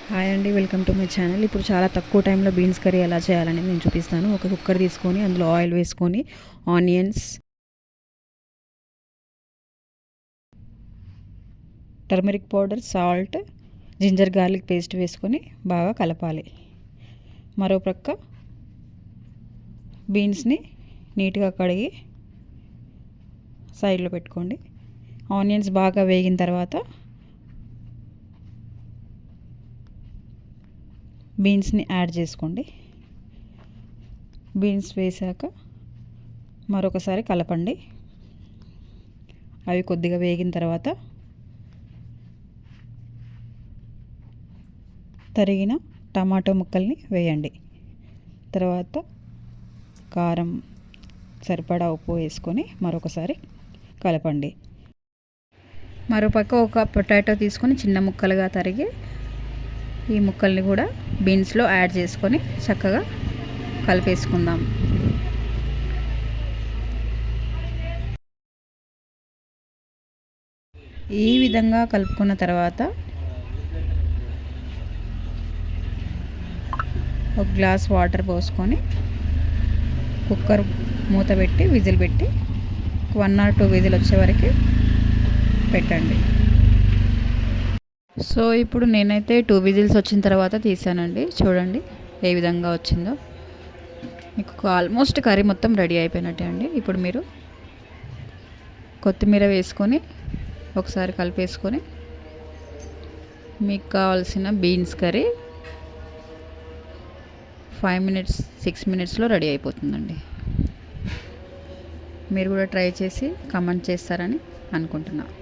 Hi అండి, welcome to my channel. ఇప్పుడు చాలా తక్కువ టైంలో బీన్స్ కర్రీ ఎలా చేయాలని నేను చూపిస్తాను. ఒక కుక్కర్ తీసుకొని అందులో ఆయిల్ వేసుకొని onions, turmeric powder, salt, ginger garlic paste వేసుకొని బాగా కలపాలి. మరో ప్రక్క బీన్స్ని నీట్గా కడిగి సైడ్లో పెట్టుకోండి. ఆనియన్స్ బాగా వేగిన తర్వాత బీన్స్ని యాడ్ చేసుకోండి. బీన్స్ వేసాక మరొకసారి కలపండి. అవి కొద్దిగా వేగిన తర్వాత తరిగిన టమాటో ముక్కల్ని వేయండి. తర్వాత కారం, సరిపడా ఉప్పు వేసుకొని మరొకసారి కలపండి. మరోపక్క ఒక పొటాటో తీసుకొని చిన్న ముక్కలుగా తరిగి ఈ ముక్కల్ని కూడా బీన్స్లో యాడ్ చేసుకొని చక్కగా కలిపేసుకుందాం. ఈ విధంగా కలుపుకున్న తర్వాత ఒక గ్లాస్ వాటర్ పోసుకొని కుక్కర్ మూత పెట్టి విజిల్ పెట్టి 1 or 2 విజిల్ వచ్చే వరకు పెట్టండి. సో ఇప్పుడు నేనైతే 2 విజిల్స్ వచ్చిన తర్వాత తీసానండి. చూడండి ఏ విధంగా వచ్చిందో. మీకు ఆల్మోస్ట్ కర్రీ మొత్తం రెడీ అయిపోయినట్టే అండి. ఇప్పుడు మీరు కొత్తిమీర వేసుకొని ఒకసారి కలిపేసుకొని మీకు కావాల్సిన బీన్స్ కర్రీ 5 minutes 6 minutesలో రెడీ అయిపోతుందండి. మీరు కూడా ట్రై చేసి కామెంట్ చేస్తారని అనుకుంటున్నాను.